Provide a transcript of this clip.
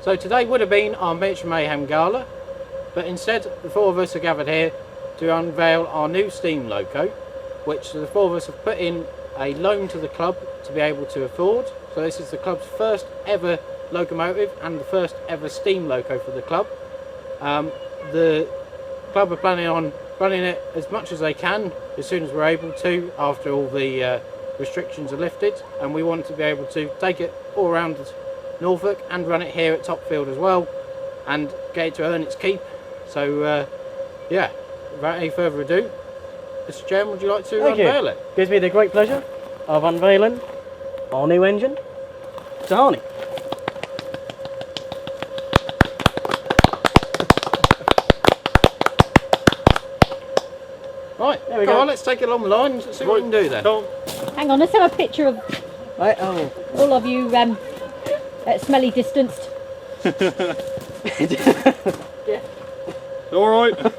So today would have been our Miniature Mayhem Gala, but instead the four of us are gathered here to unveil our new steam Loco, which the four of us have put in a loan to the club to be able to afford. So this is the club's first ever locomotive and the first ever steam Loco for the club. The club are planning on running it as much as they can as soon as we're able to after all the restrictions are lifted, and we want to be able to take it all around Norfolk and run it here at Topfield as well and get it to earn its keep. So yeah, without any further ado, Mr. Chairman, would you like to unveil it? Gives me the great pleasure of unveiling our new engine to Harney. Right, there we go. On, let's take it along the line and see what we can do then. Hang on, let's have a picture of all of you at smelly distanced. All right.